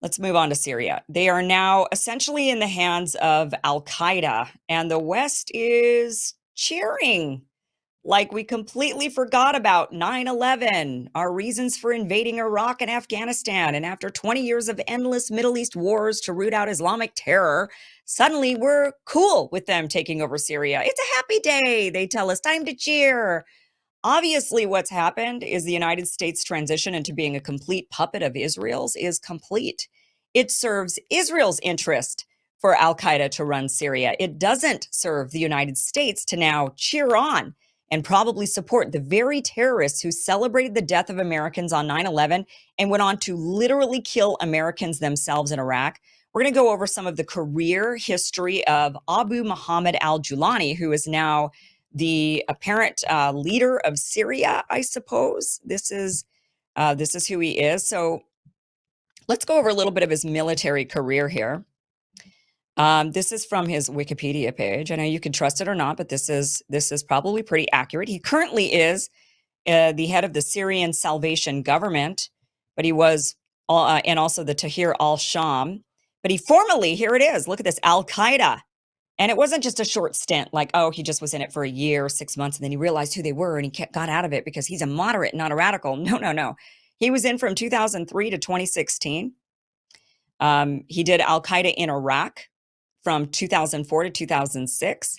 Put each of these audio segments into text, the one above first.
Let's move on to Syria. They are now essentially in the hands of Al-Qaeda, and the West is cheering like we completely forgot about 9/11, our reasons for invading Iraq and Afghanistan. And after 20 years of endless Middle East wars to root out Islamic terror, suddenly we're cool with them taking over Syria. It's a happy day. They tell us time to cheer. Obviously, what's happened is the United States' transition into being a complete puppet of Israel's is complete. It serves Israel's interest for Al Qaeda to run Syria. It doesn't serve the United States to now cheer on and probably support the very terrorists who celebrated the death of Americans on 9/11 and went on to literally kill Americans themselves in Iraq. We're going to go over some of the career history of Abu Al Julani, who is now the apparent leader of Syria, I suppose. This is who he is. So let's go over a little bit of his military career here. This is from his Wikipedia page. I know you can trust it or not, but this is probably pretty accurate. He currently is the head of the Syrian Salvation Government, but he was and also the Tahrir al-Sham. But he formerly, here it is, look at this, Al-Qaeda. And it wasn't just a short stint, like, oh, he just was in it for a year, 6 months, and then he realized who they were and he got out of it because he's a moderate, not a radical. No, no, no. He was in from 2003 to 2016. He did Al-Qaeda in Iraq from 2004 to 2006.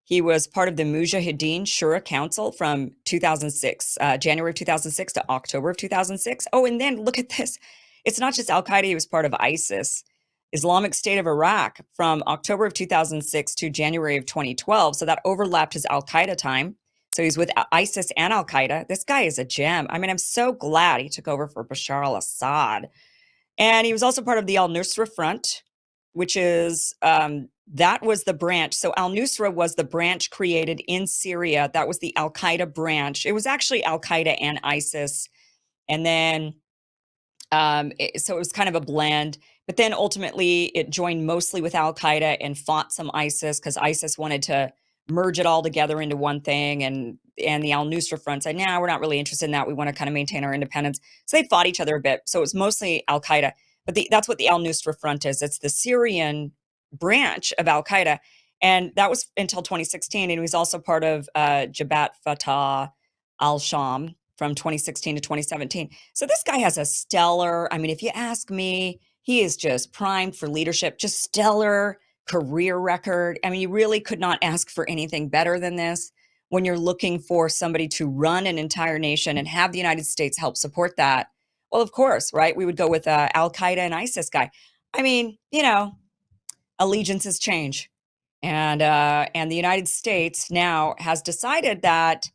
He was part of the Mujahideen Shura Council from 2006, January of 2006 to October of 2006. Oh, and then look at this. It's not just Al-Qaeda, he was part of ISIS. Islamic State of Iraq from October of 2006 to January of 2012. So that overlapped his Al-Qaeda time. So he's with ISIS and Al-Qaeda. This guy is a gem. I mean, I'm so glad he took over for Bashar al-Assad. And he was also part of the Al-Nusra Front, which is, that was the branch. So Al-Nusra was the branch created in Syria. That was the Al-Qaeda branch. It was actually Al-Qaeda and ISIS. And then, so it was kind of a blend. But then ultimately it joined mostly with Al-Qaeda and fought some ISIS because ISIS wanted to merge it all together into one thing. And the Al-Nusra Front said, no, we're not really interested in that. We want to kind of maintain our independence. So they fought each other a bit. So it was mostly Al-Qaeda. But that's what the Al-Nusra Front is. It's the Syrian branch of Al-Qaeda. And that was until 2016. And he was also part of Jabhat Fatah al-Sham from 2016 to 2017. So this guy has a stellar, I mean, if you ask me, he is just primed for leadership, just stellar career record. I mean, you really could not ask for anything better than this when you're looking for somebody to run an entire nation and have the United States help support that. Well, of course, right? We would go with Al-Qaeda and ISIS guy. I mean, you know, allegiances change. And the United States now has decided that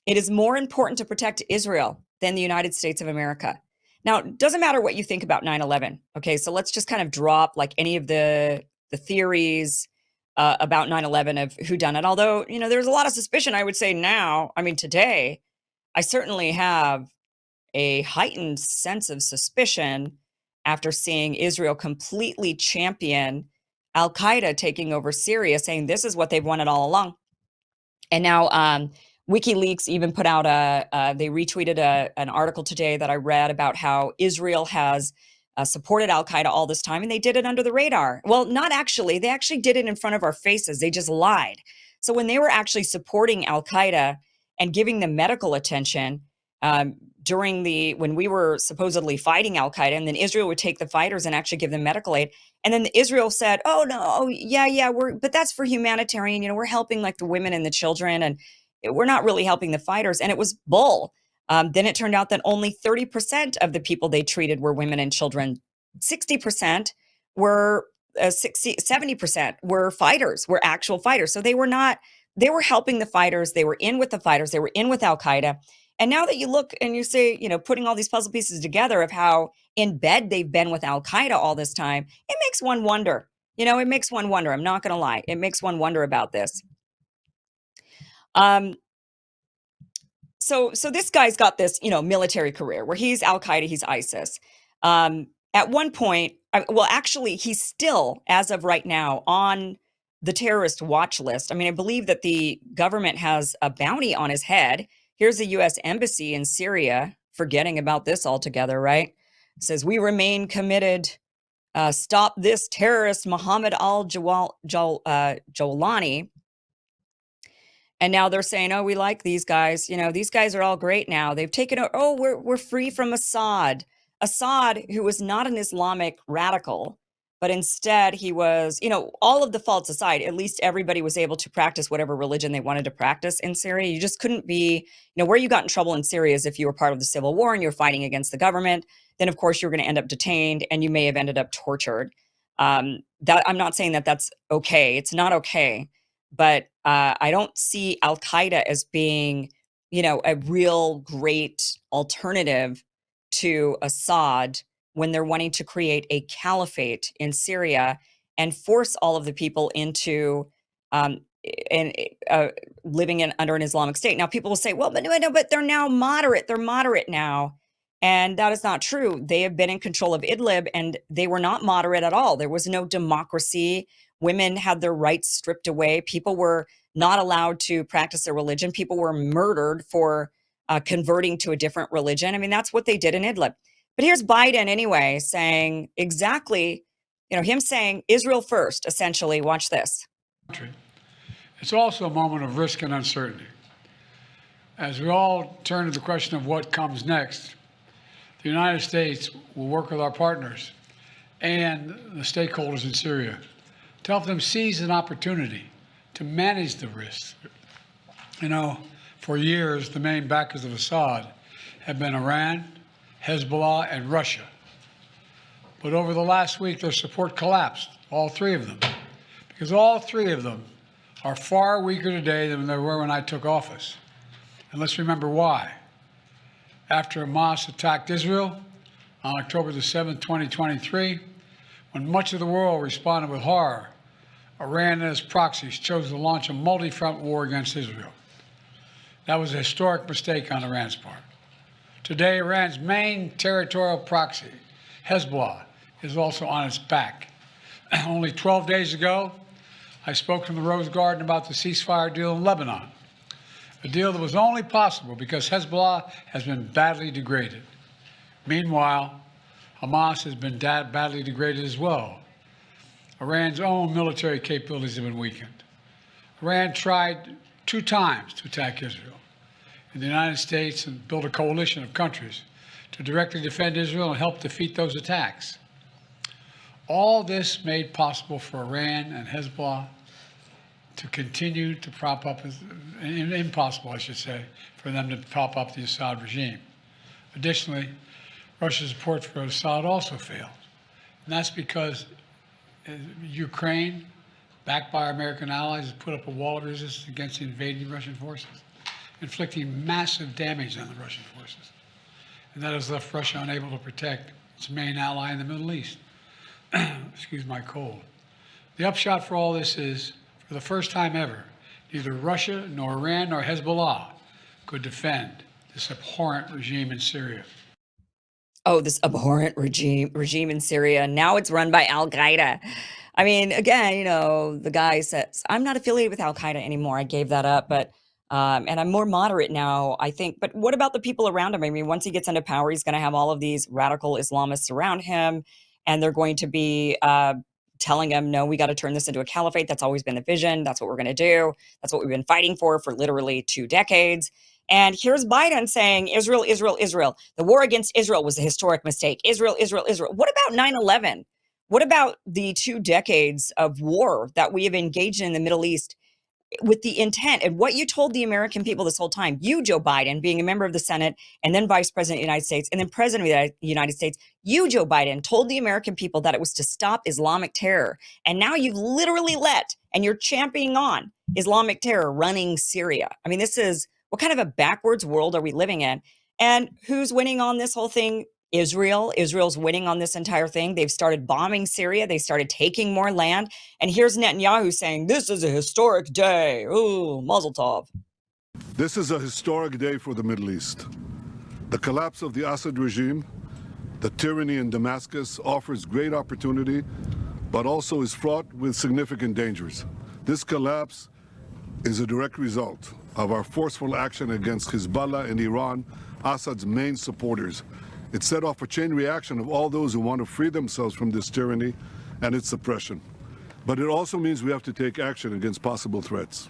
it is more important to protect Israel than the United States of America. Now, it doesn't matter what you think about 9/11. Okay, so let's just kind of drop like any of the theories about 9/11 of who done it. Although, you know, there's a lot of suspicion, I would say now, I mean, today, I certainly have a heightened sense of suspicion after seeing Israel completely champion Al-Qaeda taking over Syria, saying this is what they've wanted all along. And now WikiLeaks even put out they retweeted an article today that I read about how Israel has supported Al-Qaeda all this time, and they did it under the radar. Well, not actually. They actually did it in front of our faces. They just lied. So when they were actually supporting Al-Qaeda and giving them medical attention when we were supposedly fighting Al-Qaeda, and then Israel would take the fighters and actually give them medical aid. And then Israel said, oh, no, oh, yeah, but that's for humanitarian. You know, we're helping like the women and the children, and we're not really helping the fighters. And it was bull. Then it turned out that only 30% of the people they treated were women and children. 60% were 70% were fighters, were actual fighters. So they were helping the fighters. They were in with the fighters. They were in with Al-Qaeda. And now that you look and you say, you know, putting all these puzzle pieces together of how in bed they've been with Al-Qaeda all this time, it makes one wonder. You know, it makes one wonder. I'm not going to lie. It makes one wonder about this. So this guy's got this, you know, military career where he's Al-Qaeda, he's ISIS. At one point, well, actually, he's still, as of right now, on the terrorist watch list. I mean, I believe that the government has a bounty on his head. Here's the U.S. embassy in Syria, forgetting about this altogether, right? says, we remain committed. Stop this terrorist, Muhammad Al Julani. And now they're saying, oh, we like these guys. You know, these guys are all great now. They've taken, we're free from Assad. Assad, who was not an Islamic radical, but instead he was, you know, all of the faults aside, at least everybody was able to practice whatever religion they wanted to practice in Syria. You just couldn't be, you know, where you got in trouble in Syria is if you were part of the civil war and you're fighting against the government, then of course you're going to end up detained and you may have ended up tortured. That I'm not saying that that's okay. It's not okay. But I don't see Al-Qaeda as being, you know, a real great alternative to Assad when they're wanting to create a caliphate in Syria and force all of the people into um, living under an Islamic state. Now, people will say, well, but they're now moderate. They're moderate now. And that is not true. They have been in control of Idlib and they were not moderate at all. There was no democracy. Women had their rights stripped away. People were not allowed to practice their religion. People were murdered for converting to a different religion. I mean, that's what they did in Idlib. But here's Biden anyway saying exactly, you know, him saying Israel first, essentially. Watch this. It's also a moment of risk and uncertainty. As we all turn to the question of what comes next, the United States will work with our partners and the stakeholders in Syria to help them seize an opportunity to manage the risks. You know, for years, the main backers of Assad have been Iran, Hezbollah, and Russia. But over the last week, their support collapsed, all three of them, because all three of them are far weaker today than they were when I took office. And let's remember why. After Hamas attacked Israel on October the 7th, 2023, when much of the world responded with horror, Iran and its proxies chose to launch a multi-front war against Israel. That was a historic mistake on Iran's part. Today, Iran's main territorial proxy, Hezbollah, is also on its back. Only 12 days ago, I spoke from the Rose Garden about the ceasefire deal in Lebanon, a deal that was only possible because Hezbollah has been badly degraded. Meanwhile, Hamas has been badly degraded as well. Iran's own military capabilities have been weakened. Iran tried 2 times to attack Israel, and the United States and built a coalition of countries to directly defend Israel and help defeat those attacks. All this made possible for Iran and Hezbollah to continue to prop up, impossible, I should say, for them to prop up the Assad regime. Additionally, Russia's support for Assad also failed. And that's because Ukraine, backed by our American allies, has put up a wall of resistance against the invading Russian forces, inflicting massive damage on the Russian forces. And that has left Russia unable to protect its main ally in the Middle East. Excuse my cold. The upshot for all this is, for the first time ever, neither Russia, nor Iran, nor Hezbollah could defend this abhorrent regime in Syria. Oh, this abhorrent regime in Syria. Now it's run by Al-Qaeda. I mean, again, you know, the guy says, I'm not affiliated with Al-Qaeda anymore. I gave that up, but and I'm more moderate now, I think. But what about the people around him? I mean, once he gets into power, he's going to have all of these radical Islamists around him, and they're going to be telling him, no, we got to turn this into a caliphate. That's always been the vision. That's what we're going to do. That's what we've been fighting for literally 2 decades. And here's Biden saying, Israel, Israel, Israel. The war against Israel was a historic mistake. Israel, Israel, Israel. What about 9/11? What about the 2 decades of war that we have engaged in the Middle East with the intent and what you told the American people this whole time? You, Joe Biden, being a member of the Senate and then Vice President of the United States and then President of the United States, you, Joe Biden, told the American people that it was to stop Islamic terror. And now you've literally let, and you're championing on Islamic terror running Syria. I mean, this is, what kind of a backwards world are we living in? And who's winning on this whole thing? Israel. Israel's winning on this entire thing. They've started bombing Syria. They started taking more land. And here's Netanyahu saying, this is a historic day. Ooh, Mazel Tov. This is a historic day for the Middle East. The collapse of the Assad regime, the tyranny in Damascus, offers great opportunity, but also is fraught with significant dangers. This collapse is a direct result of our forceful action against Hezbollah and Iran, Assad's main supporters It set off a chain reaction of all those who want to free themselves from this tyranny and its oppression. But it also means we have to take action against possible threats.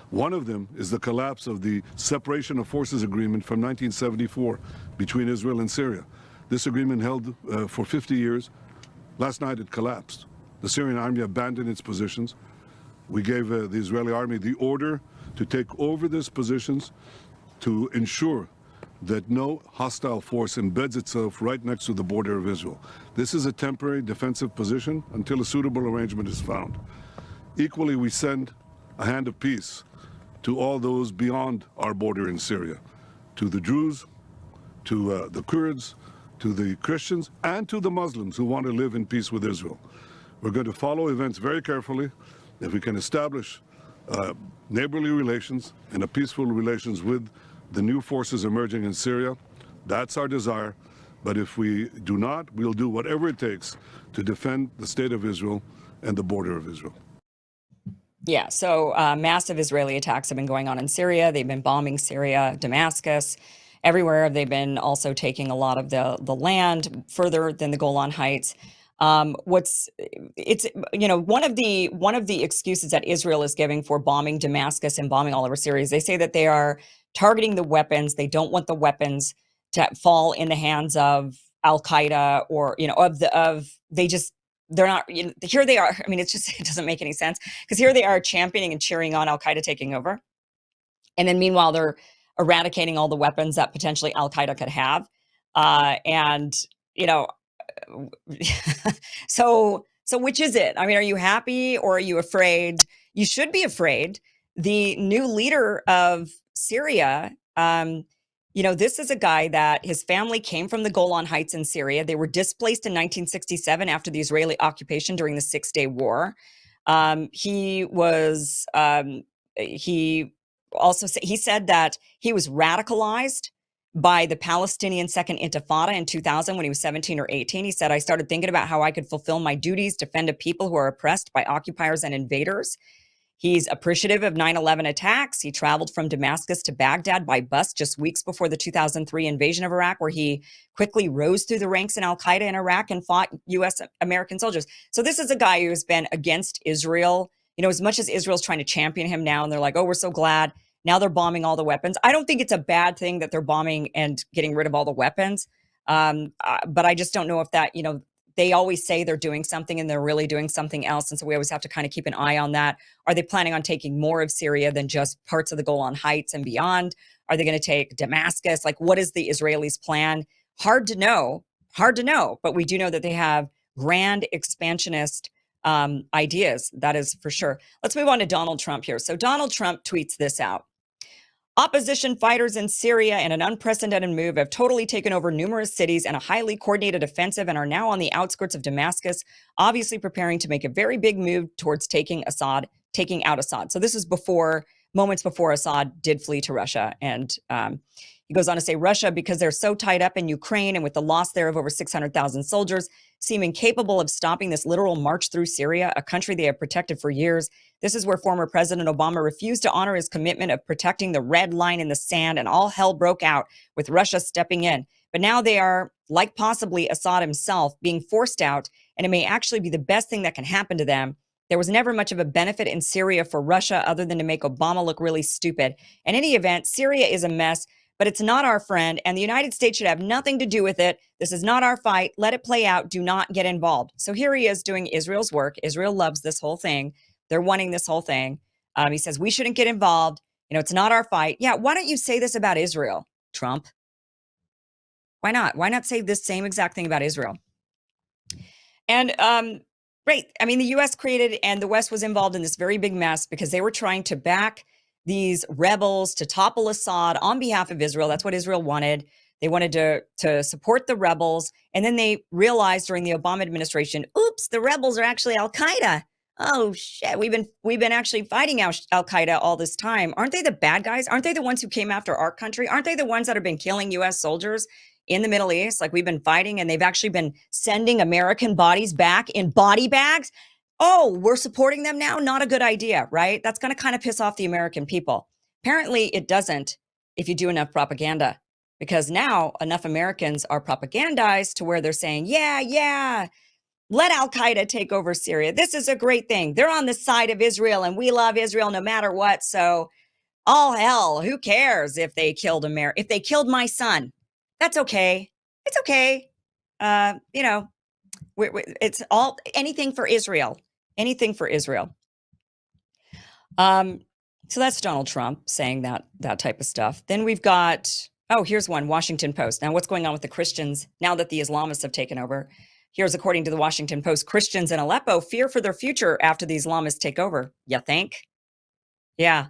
One of them is the collapse of the Separation of Forces Agreement from 1974 between Israel and Syria. This agreement held for 50 years. Last night it collapsed. The Syrian army abandoned its positions. We gave the Israeli army the order to take over these positions to ensure that no hostile force embeds itself right next to the border of Israel. This is a temporary defensive position until a suitable arrangement is found. Equally, we send a hand of peace to all those beyond our border in Syria, to the Druze, to the Kurds, to the Christians, and to the Muslims who want to live in peace with Israel. We're going to follow events very carefully. If we can establish neighborly relations and a peaceful relations with the new forces emerging in Syria, that's our desire. But if we do not, we'll do whatever it takes to defend the state of Israel and the border of Israel. Yeah, so massive Israeli attacks have been going on in Syria. They've been bombing Syria, Damascus, everywhere. They've been also taking a lot of the land further than the Golan Heights. One of the excuses that Israel is giving for bombing Damascus and bombing all over Syria is they say that they are targeting the weapons. They don't want the weapons to fall in the hands of Al-Qaeda or, they're not, here they are. I mean, it doesn't make any sense because here they are championing and cheering on Al-Qaeda taking over. And then meanwhile, they're eradicating all the weapons that potentially Al-Qaeda could have. So which is it? I mean, are you happy or are you afraid? You should be afraid. The new leader of Syria, this is a guy that his family came from the Golan Heights in Syria. They were displaced in 1967 after the Israeli occupation during the Six-Day War. He said that he was radicalized by the Palestinian Second Intifada in 2000 when he was 17 or 18. He said, I started thinking about how I could fulfill my duties, defend a people who are oppressed by occupiers and invaders. He's appreciative of 9/11 attacks. He traveled from Damascus to Baghdad by bus just weeks before the 2003 invasion of Iraq, where he quickly rose through the ranks in Al-Qaeda in Iraq and fought U.S. American soldiers. So this is a guy who's been against Israel. As much as Israel's trying to champion him now, and they're like, oh, we're so glad. Now they're bombing all the weapons. I don't think it's a bad thing that they're bombing and getting rid of all the weapons. But I just don't know if that, they always say they're doing something and they're really doing something else. And so we always have to kind of keep an eye on that. Are they planning on taking more of Syria than just parts of the Golan Heights and beyond? Are they going to take Damascus? Like, what is the Israelis' plan? Hard to know. But we do know that they have grand expansionist ideas. That is for sure. Let's move on to Donald Trump here. So Donald Trump tweets this out. Opposition fighters in Syria in an unprecedented move have totally taken over numerous cities and a highly coordinated offensive and are now on the outskirts of Damascus, obviously preparing to make a very big move towards taking out Assad. So this is moments before Assad did flee to Russia. And he goes on to say, Russia, because they're so tied up in Ukraine and with the loss there of over 600,000 soldiers, seem incapable of stopping this literal march through Syria, a country they have protected for years. This is where former President Obama refused to honor his commitment of protecting the red line in the sand, and all hell broke out with Russia stepping in. But now they are, like possibly Assad himself, being forced out, and it may actually be the best thing that can happen to them. There was never much of a benefit in Syria for Russia other than to make Obama look really stupid. In any event, Syria is a mess, but it's not our friend, and the United States should have nothing to do with it. This is not our fight. Let it play out. Do not get involved. So here he is doing Israel's work. Israel loves this whole thing. They're wanting this whole thing. He says, we shouldn't get involved. It's not our fight. Yeah, why don't you say this about Israel, Trump? Why not? Why not say this same exact thing about Israel? And right, I mean, the U.S. created and the West was involved in this very big mess because they were trying to back these rebels to topple Assad on behalf of Israel. That's what Israel wanted. They wanted to support the rebels. And then they realized during the Obama administration, oops, the rebels are actually Al-Qaeda. Oh, shit, we've been actually fighting Al-Qaeda all this time. Aren't they the bad guys? Aren't they the ones who came after our country? Aren't they the ones that have been killing U.S. soldiers in the Middle East? Like, we've been fighting and they've actually been sending American bodies back in body bags. Oh, we're supporting them now? Not a good idea, right? That's going to kind of piss off the American people. Apparently, it doesn't if you do enough propaganda, because now enough Americans are propagandized to where they're saying, yeah, let Al-Qaeda take over Syria. This is a great thing. They're on the side of Israel and we love Israel no matter what. So all hell, who cares if they killed if they killed my son? That's okay. It's okay. You know, it's all anything for Israel. Anything for Israel. So that's Donald Trump saying that type of stuff. Then we've got, oh, here's one, Washington Post. Now, what's going on with the Christians now that the Islamists have taken over? Here's, according to the Washington Post, Christians in Aleppo fear for their future after the Islamists take over. You think? Yeah.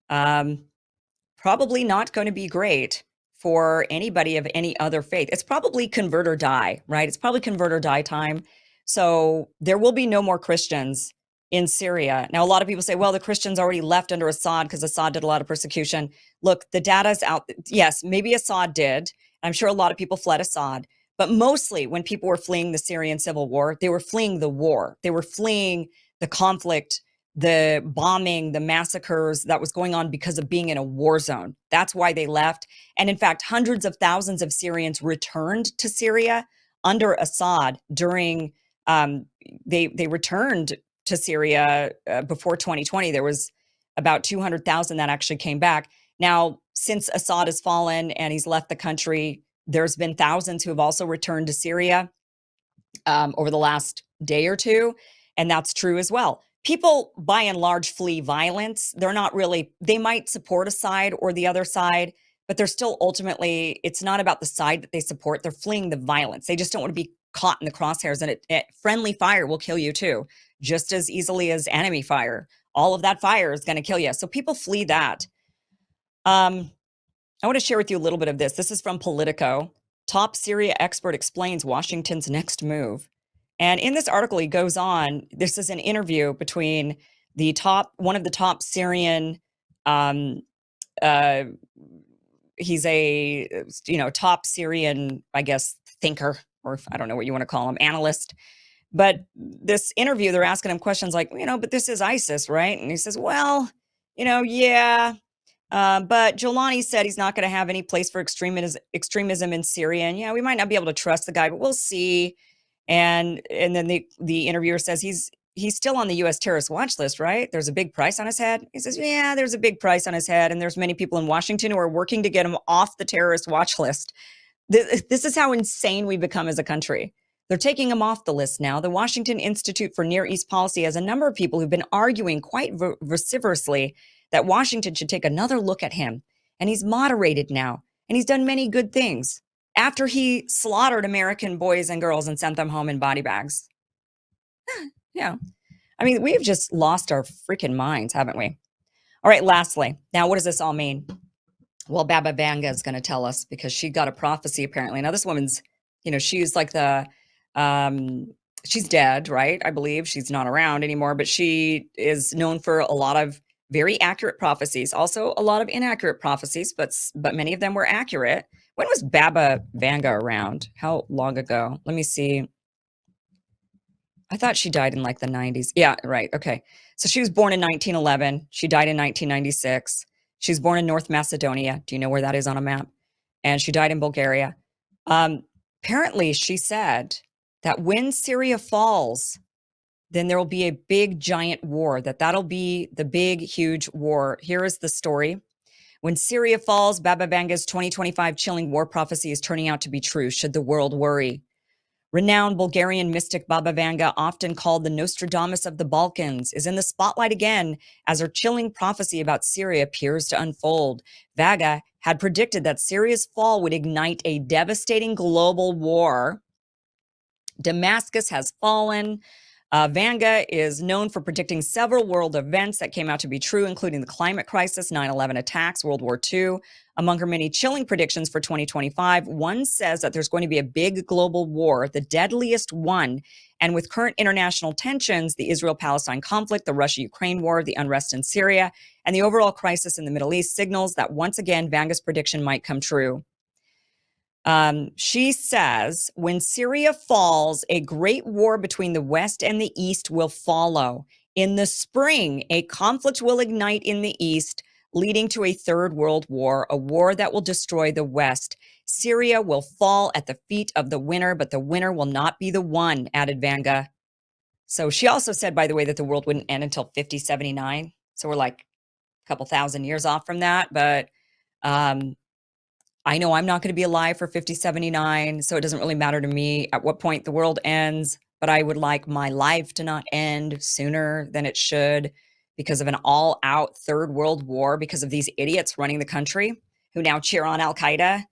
Probably not going to be great for anybody of any other faith. It's probably convert or die, right? It's probably convert or die time. So there will be no more Christians in Syria. Now, a lot of people say, well, the Christians already left under Assad because Assad did a lot of persecution. Look, the data's out. Yes, maybe Assad did. I'm sure a lot of people fled Assad. But mostly when people were fleeing the Syrian civil war, they were fleeing the war. They were fleeing the conflict, the bombing, the massacres that was going on because of being in a war zone. That's why they left. And in fact, hundreds of thousands of Syrians returned to Syria under Assad during, they returned to Syria before 2020. There was about 200,000 that actually came back. Now, since Assad has fallen and he's left the country, there's been thousands who have also returned to Syria over the last day or two. And that's true as well. People, by and large, flee violence. They're not really, they might support a side or the other side, but they're still ultimately, it's not about the side that they support. They're fleeing the violence. They just don't want to be caught in the crosshairs, and friendly fire will kill you too, just as easily as enemy fire. All of that fire is going to kill you. So people flee that. I want to share with you a little bit of this. This is from Politico. Top Syria expert explains Washington's next move. And in this article, he goes on, this is an interview between one of the top Syrian, he's a, top Syrian, I guess, thinker, or I don't know what you want to call him, analyst. But this interview, they're asking him questions like, but this is ISIS, right? And he says, well, yeah. But Julani said he's not going to have any place for extremism in Syria. And yeah, we might not be able to trust the guy, but we'll see. And then the interviewer says he's still on the U.S. terrorist watch list, right? There's a big price on his head. He says, yeah, there's a big price on his head. And there's many people in Washington who are working to get him off the terrorist watch list. This is how insane we've become as a country. They're taking him off the list now. The Washington Institute for Near East Policy has a number of people who've been arguing quite vociferously that Washington should take another look at him. And he's moderated now. And he's done many good things after he slaughtered American boys and girls and sent them home in body bags. Yeah. I mean, we've just lost our freaking minds, haven't we? All right, lastly. Now, what does this all mean? Well, Baba Vanga is going to tell us because she got a prophecy, apparently. Now, this woman's, she's like she's dead, right? I believe she's not around anymore, but she is known for a lot of very accurate prophecies. Also, a lot of inaccurate prophecies, but many of them were accurate. When was Baba Vanga around? How long ago? Let me see. I thought she died in like the 90s. Yeah, right. Okay. So she was born in 1911. She died in 1996. She was born in North Macedonia. Do you know where that is on a map? And she died in Bulgaria. Apparently, she said that when Syria falls, then there will be a big, giant war, that'll be the big, huge war. Here is the story. When Syria falls, Baba Vanga's 2025 chilling war prophecy is turning out to be true, should the world worry. Renowned Bulgarian mystic Baba Vanga, often called the Nostradamus of the Balkans, is in the spotlight again as her chilling prophecy about Syria appears to unfold. Vanga had predicted that Syria's fall would ignite a devastating global war. Damascus has fallen. Vanga is known for predicting several world events that came out to be true, including the climate crisis, 9/11 attacks, World War II. Among her many chilling predictions for 2025, one says that there's going to be a big global war, the deadliest one. And with current international tensions, the Israel-Palestine conflict, the Russia-Ukraine war, the unrest in Syria, and the overall crisis in the Middle East signals that once again, Vanga's prediction might come true. She says, when Syria falls, a great war between the West and the East will follow. In the spring, a conflict will ignite in the East, leading to a third world war, a war that will destroy the West. Syria will fall at the feet of the winner, but the winner will not be the one, added Vanga. So she also said, by the way, that the world wouldn't end until 5079. So we're like a couple thousand years off from that. But I know I'm not going to be alive for 5079, so it doesn't really matter to me at what point the world ends. But I would like my life to not end sooner than it should because of an all-out third world war, because of these idiots running the country who now cheer on Al-Qaeda.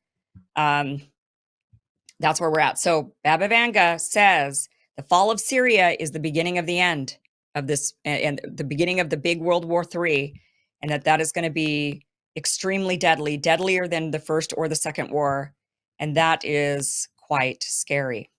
That's where we're at. So Baba Vanga says the fall of Syria is the beginning of the end of this, and the beginning of the big World War III, and that is going to be extremely deadly, deadlier than the first or the second war. And that is quite scary.